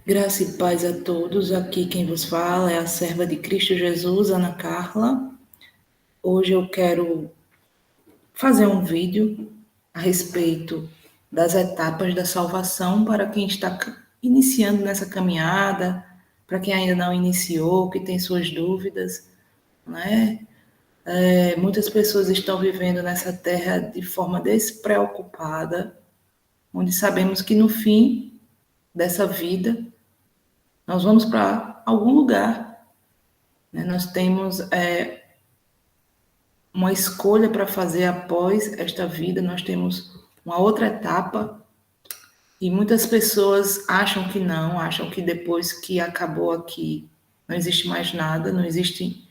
Graça e paz a todos. Aqui quem vos fala é a serva de Cristo Jesus, Ana Carla. Hoje eu quero fazer um vídeo a respeito das etapas da salvação para quem está iniciando nessa caminhada, para quem ainda não iniciou, que tem suas dúvidas, né? Muitas pessoas estão vivendo nessa terra de forma despreocupada, onde sabemos que no fim dessa vida nós vamos para algum lugar, né? Nós temos uma escolha para fazer após esta vida, nós temos uma outra etapa, e muitas pessoas acham que não, acham que depois que acabou aqui não existe mais nada, não existe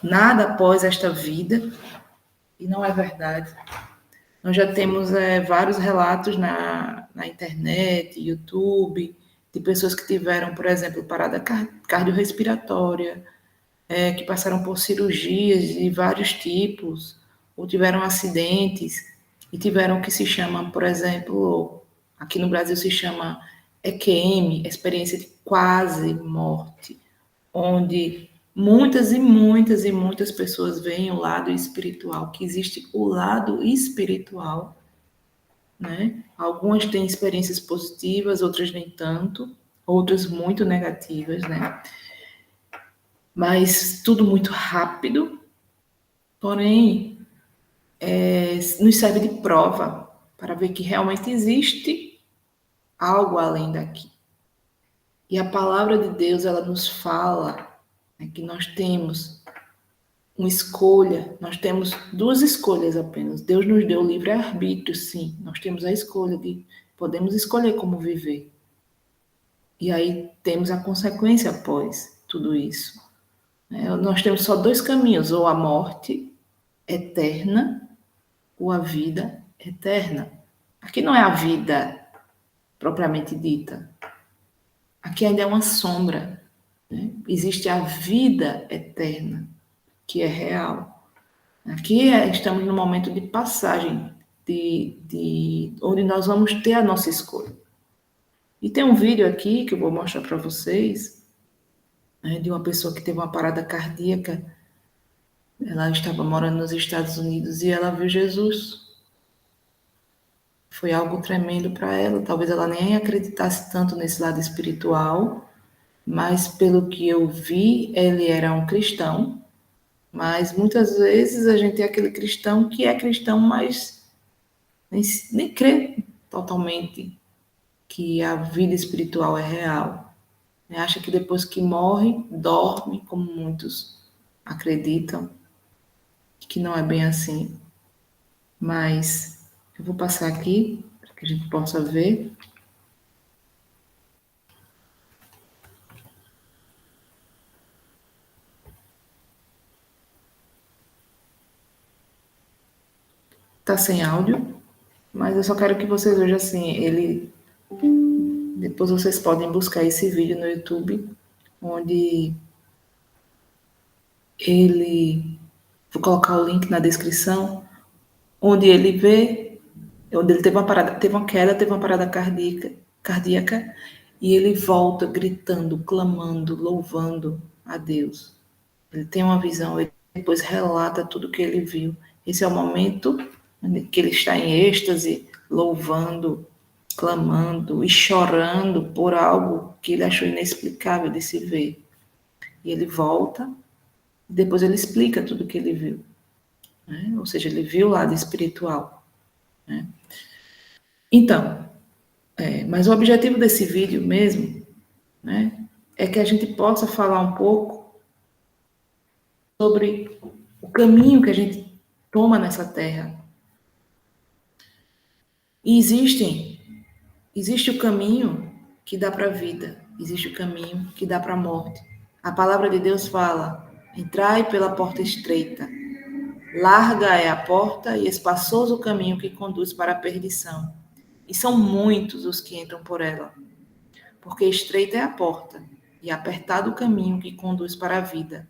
nada após esta vida, e não é verdade. Nós já temos vários relatos na internet, YouTube, de pessoas que tiveram, por exemplo, parada cardiorrespiratória, que passaram por cirurgias de vários tipos, ou tiveram acidentes, e tiveram o que se chama, por exemplo, aqui no Brasil se chama EQM, experiência de quase morte, onde muitas e muitas e muitas pessoas veem o lado espiritual, que existe o lado espiritual, né? Algumas têm experiências positivas, outras nem tanto, outras muito negativas, né? Mas tudo muito rápido, porém, nos serve de prova para ver que realmente existe algo além daqui. E a palavra de Deus, ela nos fala, né, que nós temos uma escolha, nós temos duas escolhas apenas. Deus nos deu livre-arbítrio, sim. Nós temos a escolha de, podemos escolher como viver. E aí temos a consequência após tudo isso. Nós temos só dois caminhos, ou a morte eterna, ou a vida eterna. Aqui não é a vida propriamente dita. Aqui ainda é uma sombra, né? Existe a vida eterna, que é real. Aqui estamos no momento de passagem, onde nós vamos ter a nossa escolha. E tem um vídeo aqui que eu vou mostrar para vocês, né, de uma pessoa que teve uma parada cardíaca. Ela estava morando nos Estados Unidos e ela viu Jesus. Foi algo tremendo para ela. Talvez ela nem acreditasse tanto nesse lado espiritual, mas pelo que eu vi, ele era um cristão. Mas muitas vezes a gente é aquele cristão que é cristão, mas nem crê totalmente que a vida espiritual é real. Acha que depois que morre, dorme, como muitos acreditam, que não é bem assim. Mas eu vou passar aqui para que a gente possa ver. Tá sem áudio, mas eu só quero que vocês vejam assim, ele... Depois vocês podem buscar esse vídeo no YouTube, onde ele... Vou colocar o link na descrição, onde ele vê, onde ele teve uma parada, teve uma queda, teve uma parada cardíaca, e ele volta gritando, clamando, louvando a Deus. Ele tem uma visão, ele depois relata tudo que ele viu. Esse é o momento que ele está em êxtase, louvando, clamando e chorando por algo que ele achou inexplicável de se ver. E ele volta, e depois ele explica tudo que ele viu, né? Ou seja, ele viu o lado espiritual, né? Então, mas o objetivo desse vídeo mesmo, né, é que a gente possa falar um pouco sobre o caminho que a gente toma nessa terra. E existe o caminho que dá para a vida, existe o caminho que dá para a morte. A palavra de Deus fala: entrai pela porta estreita, larga é a porta e espaçoso o caminho que conduz para a perdição. E são muitos os que entram por ela, porque estreita é a porta e apertado o caminho que conduz para a vida,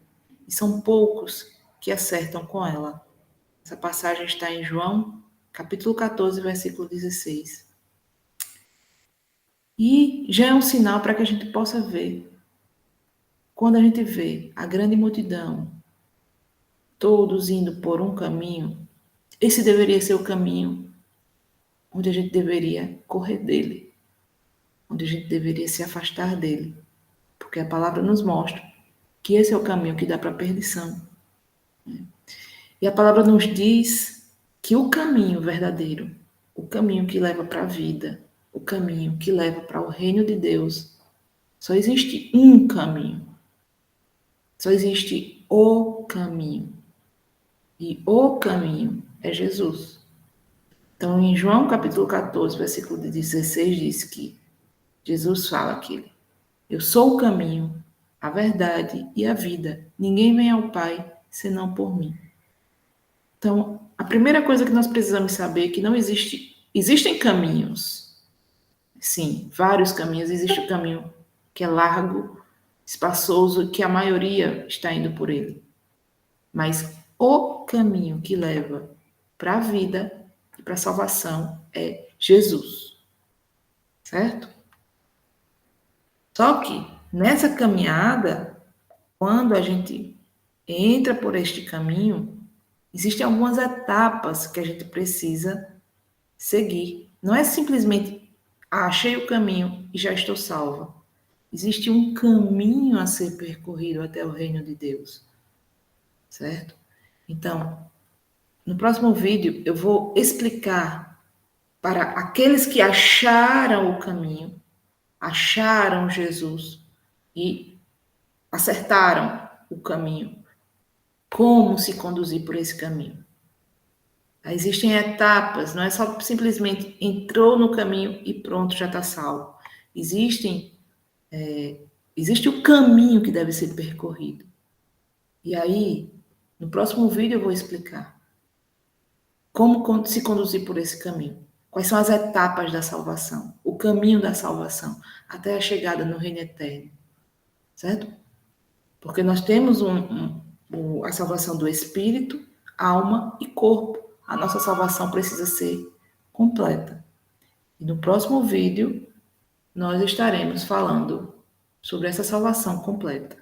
e são poucos que acertam com ela. Essa passagem está em João, capítulo 14, versículo 16. E já é um sinal para que a gente possa ver. Quando a gente vê a grande multidão, todos indo por um caminho, esse deveria ser o caminho onde a gente deveria correr dele, onde a gente deveria se afastar dele, porque a palavra nos mostra que esse é o caminho que dá para a perdição. E a palavra nos diz que o caminho verdadeiro, o caminho que leva para a vida, o caminho que leva para o reino de Deus, só existe um caminho. Só existe o caminho. E o caminho é Jesus. Então, em João capítulo 14, versículo 16, diz que Jesus fala que eu sou o caminho, a verdade e a vida. Ninguém vem ao Pai senão por mim. Então, a primeira coisa que nós precisamos saber é que não existem caminhos. Sim, vários caminhos. Existe o caminho que é largo, espaçoso, que a maioria está indo por ele. Mas o caminho que leva para a vida e para a salvação é Jesus. Certo? Só que nessa caminhada, quando a gente entra por este caminho, existem algumas etapas que a gente precisa seguir. Não é simplesmente achei o caminho e já estou salva. Existe um caminho a ser percorrido até o reino de Deus. Certo? Então, no próximo vídeo eu vou explicar para aqueles que acharam o caminho, acharam Jesus e acertaram o caminho, como se conduzir por esse caminho. Existem etapas, não é só simplesmente entrou no caminho e pronto, já está salvo. Existe o caminho que deve ser percorrido. E aí, no próximo vídeo eu vou explicar como se conduzir por esse caminho. Quais são as etapas da salvação, o caminho da salvação, até a chegada no reino eterno. Certo? Porque nós temos a salvação do espírito, alma e corpo. A nossa salvação precisa ser completa. E no próximo vídeo, nós estaremos falando sobre essa salvação completa.